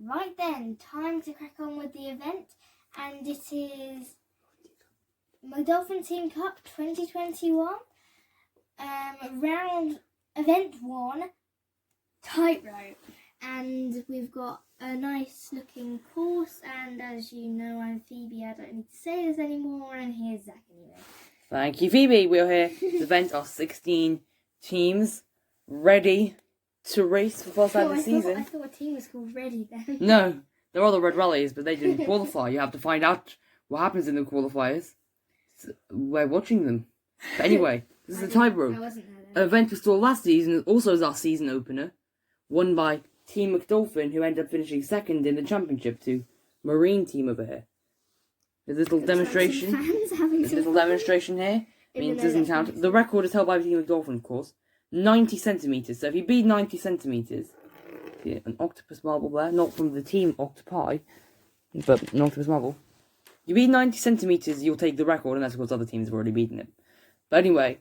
Right then, time to crack on with the event, and it is McDolphin Team Cup 2021, round event 1, Tightrope, and we've got a nice looking course, and as you know, I'm Phoebe, I don't need to say this anymore, and here's Zach anyway. Thank you, Phoebe. We're here to event our 16 teams ready to race for the first time of the season. I thought a team was called Ready then. No, there are the red rallies, but they didn't qualify. You have to find out what happens in the qualifiers. So we're watching them. But anyway, this is the Tightrope. I wasn't there then. An event we saw last season, also as our season opener, won by Team McDolphin, who ended up finishing second in the championship to Marine Team over here. There's a little demonstration. There's a little demonstration here. I mean, it doesn't count. The record is held by Team McDolphin, of course. 90 centimetres. So if you beat 90 centimetres, yeah, an octopus marble there, not from the team Octopi, but an octopus marble. You beat 90 centimetres, you'll take the record, unless of course other teams have already beaten it. But anyway,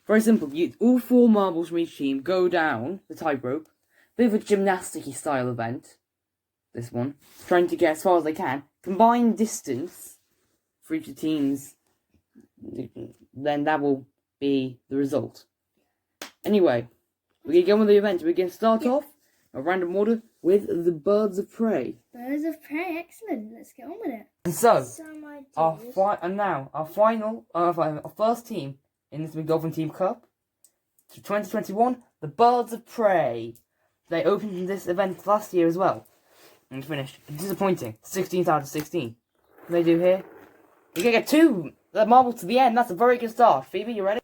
very simple. All 4 marbles from each team go down the tightrope. Bit of a gymnastic-y style event. This one, trying to get as far as they can. Combined distance for each of the teams, then that will be the result. Anyway, we're going to get on with the event. We're going to start off a random order with the Birds of Prey. Birds of Prey, excellent. Let's get on with it. And so, our first team in this McDolphin Team Cup to 2021, the Birds of Prey. They opened this event last year as well and finished disappointing, 16th out of 16. What do they do here? You're going to get 2 marbles to the end. That's a very good start. Phoebe, you ready?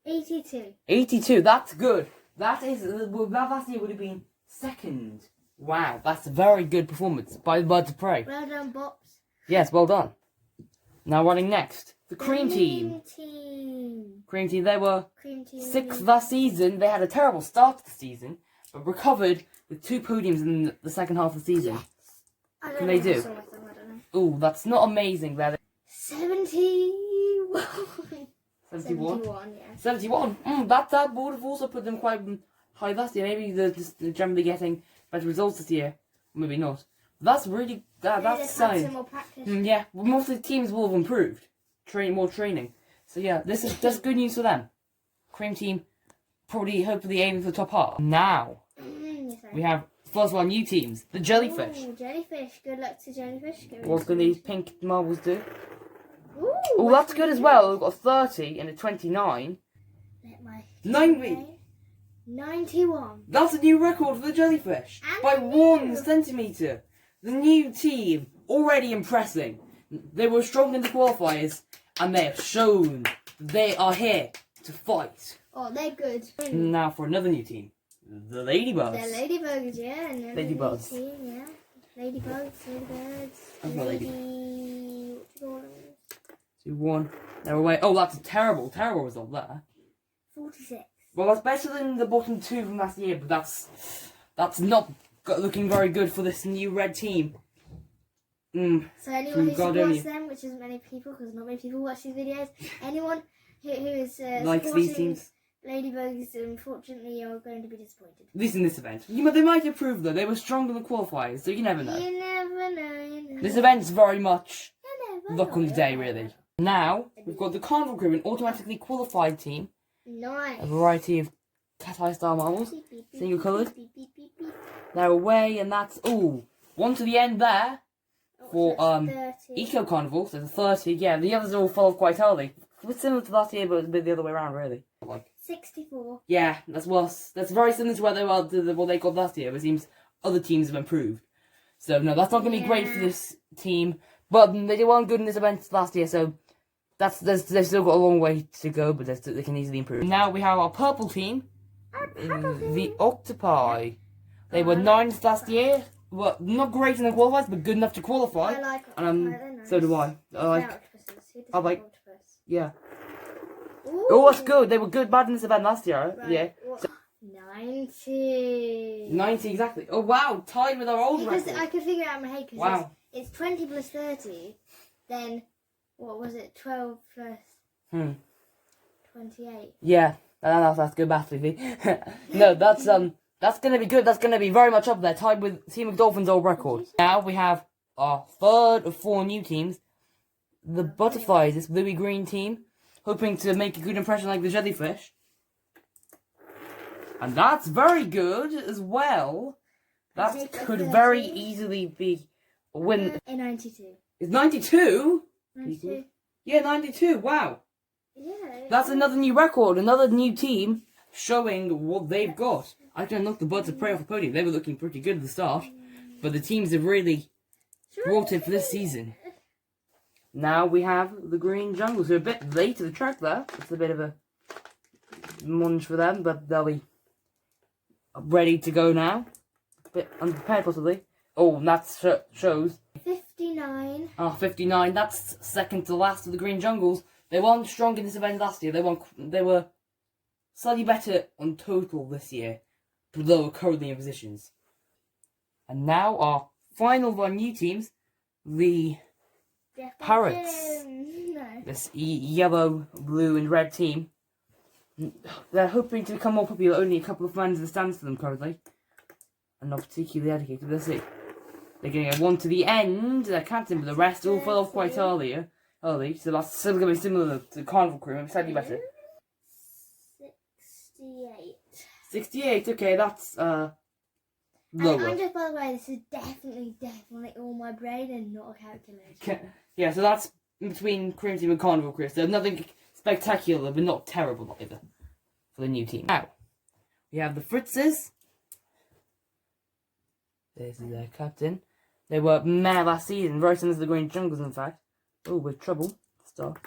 82. 82, that's good. That last year would have been second. Wow, that's a very good performance by the Birds of Prey. Well done, Bops. Yes, well done. Now running next, the Cream Team. Cream Team, they were 6th last season. They had a terrible start to the season, but recovered with 2 podiums in the second half of the season. Yes. What can they do? Oh, that's not amazing. They're 71. 71? 71, yeah. 71. That would have also put them quite high last year. Maybe they're just generally getting better results this year. Maybe not. That's really that's some more practice. Yeah, well, most of the teams will have improved. More training. So yeah, that's good news for them. Cream Team probably hopefully aiming for the top half. Now we have first of all new teams. The Jellyfish. Ooh, Jellyfish. Good luck to Jellyfish. What's going these pink marbles do? Ooh, Oh, that's good as well. We've got a 30 and a 29. 90. 91. That's a new record for the Jellyfish. And by 1 centimetre. The new team already impressing. They were strong in the qualifiers and they have shown they are here to fight. Oh, they're good. Now for another new team. The Ladybugs. The Ladybugs, yeah. Ladybugs. Team, yeah. Ladybirds. That's not lady. What do you call them? 2-1. They're away. Oh, that's a terrible result there. 46. Well, that's better than the bottom 2 from last year, but that's not looking very good for this new red team. So anyone who supports them, which isn't many people, because not many people watch these videos, anyone who is likes these teams, Ladybugs, unfortunately, are going to be disappointed. At least in this event. They might improve though. They were stronger than the qualifiers, so you never know. You never know. This event's very much luck on the day, really. Now we've got the Carnival Crew, an automatically qualified team. Nice. A variety of cat-eye style marbles, single coloured. They're away, and that's 1 to the end there for Eco Carnival. So the 30. Yeah, the others all followed quite early. It's similar to last year, but it's a bit the other way around, really. 64. Yeah, that's worse. That's very similar to what they got last year. But it seems other teams have improved. So no, that's not going to be great for this team. But they weren't good in this event last year, so they've still got a long way to go. But they can easily improve. Now we have our purple team, the Octopi. They were 9th last year. Well, not great in the qualifiers, but good enough to qualify. I like nice. So do I. I like. Yeah. Ooh. Oh, that's good. They were good, bad in this event last year. Right. Yeah. So, 90. 90 exactly. Oh wow, tied with our old record. I could figure it out in my head because it's 20 plus 30. Then what was it? 12 plus 28. Yeah, that's good math, Vivi. No, that's That's going to be good. That's going to be very much up there, tied with Team McDolphin's old record. Now we have our third of 4 new teams. The Butterflies, this bluey-green team, hoping to make a good impression like the Jellyfish. And that's very good as well. That could very easily be a win. A 92. It's 92? 92. Yeah, 92. Wow. Yeah. That's another new record. Another new team showing what they've got. I can knock the Birds of Prey off the podium. They were looking pretty good at the start. But the teams have really brought it for this season. Now we have the Green Jungles, who are a bit late to the track there. It's a bit of a munch for them, but they'll be ready to go now. A bit unprepared, possibly. Oh, and that shows 59. 59. That's second to last of the Green Jungles. They weren't strong in this event last year. They were slightly better on total this year, but they were currently in positions. And now our final of our new teams, the Parrots. No. This yellow, blue, and red team. They're hoping to become more popular. Only a couple of fans in the stands for them currently, and not particularly dedicated. Let's see. They're going to get one to the end. Their captain, but the rest all fell off quite early. So that's still going to be similar to the Carnival crew, maybe slightly better. 68. 68. Okay, that's lower. And just by the way, this is definitely all my brain and not a calculator. Okay. Yeah, so that's in between Cream Team and Carnival crew. So nothing spectacular, but not terrible either for the new team. Now we have the Fritzes. This is their captain. They were meh last season, very similar to the Green Jungles, in fact. Oh, with trouble. Stop.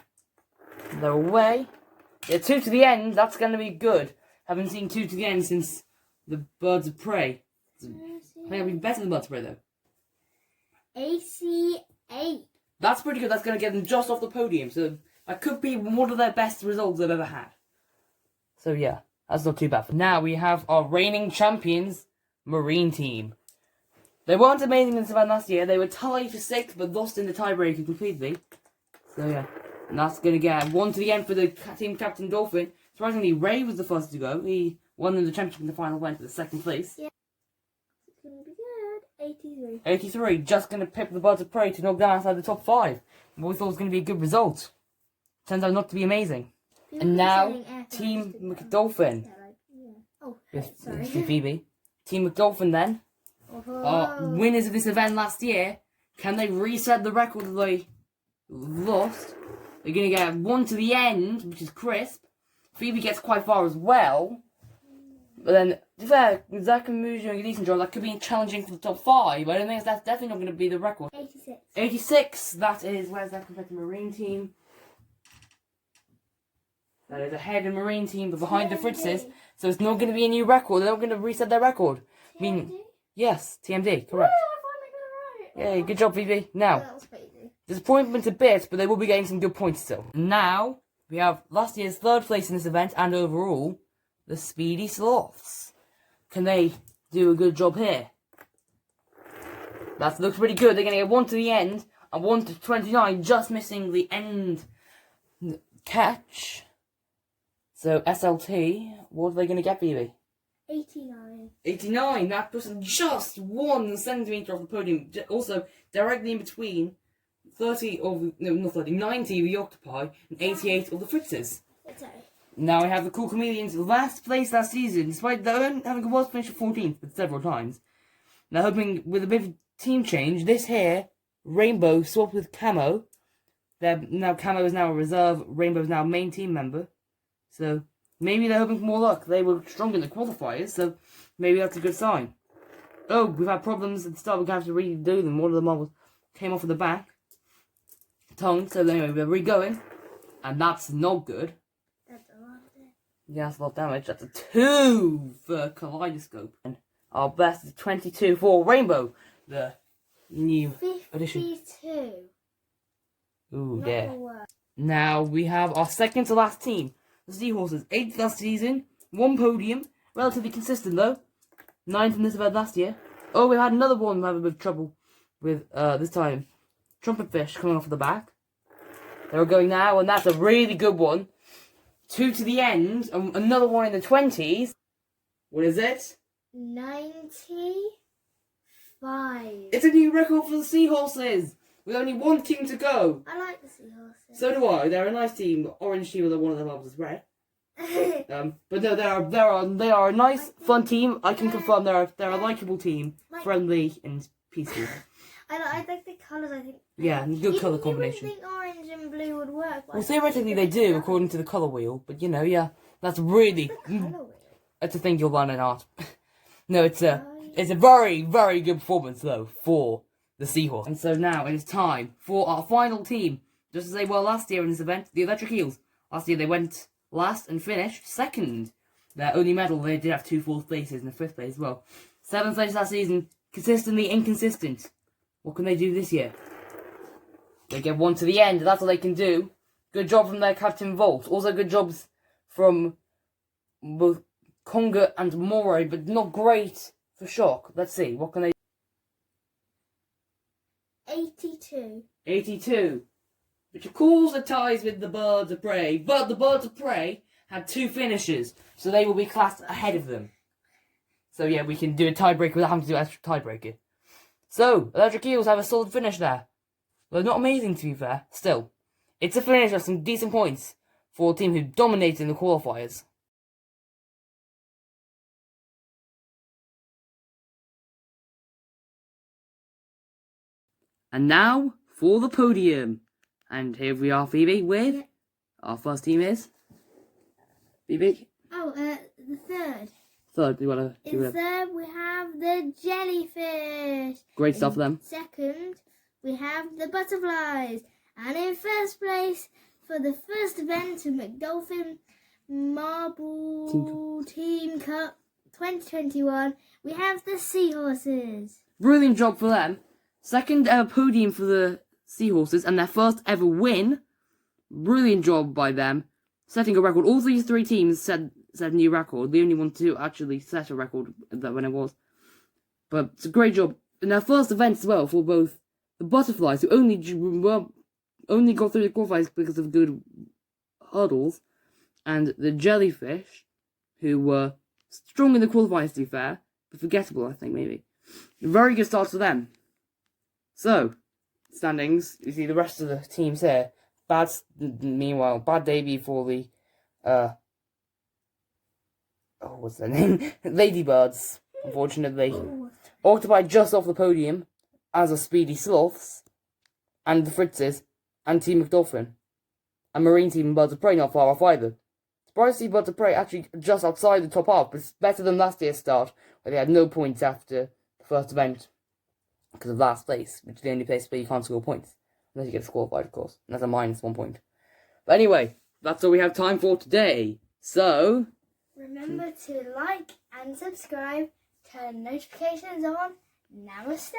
They're away. Yeah, 2 to the end. That's going to be good. Haven't seen 2 to the end since the Birds of Prey. I think it'll be better than Birds of Prey, though. 88. That's pretty good. That's going to get them just off the podium. So that could be one of their best results they've ever had. So yeah, that's not too bad. Now we have our reigning champions, Marine Team. They weren't amazing in this event last year. They were tied for 6th, but lost in the tiebreaker completely. So yeah, and that's going to get 1 to the end for the team captain Dolphin. Surprisingly, Ray was the first to go. He won the championship in the final, went to the 2nd place. Yeah. It's going to be good. 83. 83, just going to pip the Birds of Prey to knock down outside the top 5. What we thought was going to be a good result. Turns out not to be amazing. People And now, saying Team McDolphin. Yeah. Oh, With sorry. Phoebe. Team McDolphin then. Winners of this event last year. Can they reset the record that they lost? They're going to get 1 to the end, which is crisp. Phoebe gets quite far as well. But then, to be fair, Zach and Mujo and a decent job. That could be challenging for the top 5. But I don't think that's definitely not going to be the record. 86. 86. That is, where's that compared to Marine Team? That is ahead of Marine Team, but behind the Fritzes. So it's not going to be a new record. They're not going to reset their record. Meaning, yes, TMD, correct. Woo, I finally got it right. Yay, good job, Phoebe. Now, That was crazy. disappointment a bit, but they will be getting some good points still. Now, we have last year's 3rd place in this event, and overall, the Speedy Sloths. Can they do a good job here? That looks pretty good. They're going to get 1 to the end, and 1 to 29, just missing the end catch. So, SLT, what are they going to get, Phoebe? 89. 89, that puts them just 1 centimetre off the podium. Also, directly in between 90 of the Octopi and 88 of the Fritzes. Sorry. Now we have the Cool Chameleons, last place last season, despite having a worst finish of 14th, but several times. Now hoping with a bit of team change, this here, Rainbow swapped with Camo. Camo is now a reserve, Rainbow is now a main team member. So, maybe they're hoping for more luck. They were strong in the qualifiers, so maybe that's a good sign. Oh, we've had problems at the start. We're going to have to redo them. One of the models came off at the back. Tongue. So anyway, we're re-going. And that's not good. That's a lot of damage. Yeah, that's a lot of damage. That's a 2 for Kaleidoscope. And our best is 22 for Rainbow. The new addition. 52. Ooh, Not yeah. the worst. Now we have our second to last team. The Seahorses, 8th last season, 1 podium, relatively consistent though, 9th in this event last year. Oh, we had another one having a bit of trouble with, this time, Trumpetfish coming off the back. They're going now, and that's a really good one. 2 to the end, and another one in the 20s. What is it? 95. It's a new record for the Seahorses, with only one team to go. I like the Seahorses. So do I. They're a nice team. The orange team, one of their bubbles is red. But no, they are a nice, fun team. I can confirm they're a likable team, friendly and peaceful. I like the colours. I think. Yeah, good colour combination. You wouldn't think orange and blue would work. Well, theoretically they do, according to the colour wheel. But yeah, that's really. It's a thing you'll learn in art. No, it's a very, very good performance though for the Seahawks. And so now it is time for our final team. Just as they were last year in this event, the Electric Eels. Last year they went last and finished second. Their only medal, they did have 2 fourth places and a 5th place as well. 7th place last season, consistently inconsistent. What can they do this year? They get one to the end, that's all they can do. Good job from their captain Volt. Also good jobs from both Conga and Moray, but not great for Shock. Let's see, what can they do? 82. 82. Which of course are ties with the Birds of Prey, but the Birds of Prey had 2 finishes, so they will be classed ahead of them. So yeah, we can do a tiebreaker without having to do an extra tiebreaker. So, Electric Eels have a solid finish there. Well, not amazing to be fair, still. It's a finish of some decent points for a team who dominated in the qualifiers. And now, for the podium. And here we are, Phoebe, with our first team is Phoebe. Oh, the third. Third, do you want to? In third, we have the jellyfish. Great stuff for them. Second, we have the butterflies. And in first place, for the first event of McDolphin Team Cup 2021, we have the Seahorses. Brilliant job for them. Second ever podium for the Seahorses and their first ever win. Brilliant job by them. Setting a record. All these 3 teams set a new record. The only one to actually set a record when it was. But it's a great job. In their first event as well for both the butterflies, who only got through the qualifiers because of good hurdles, and the jellyfish, who were strong in the qualifiers to be fair, but forgettable I think maybe. A very good start to them. So, standings, you see the rest of the teams here. Meanwhile, bad debut for the, what's their name? Ladybirds, unfortunately. Occupied just off the podium, as are Speedy Sloths, and the Fritzes, and Team McDolphin. And Marine Team and Birds of Prey not far off either. Surprised to see Birds of Prey actually just outside the top half, but it's better than last year's start, where they had no points after the first event. Because of last place, which is the only place where you can't score points. Unless you get disqualified, of course. And that's a -1 point. But anyway, that's all we have time for today. So, remember to like and subscribe, turn notifications on. Namaste!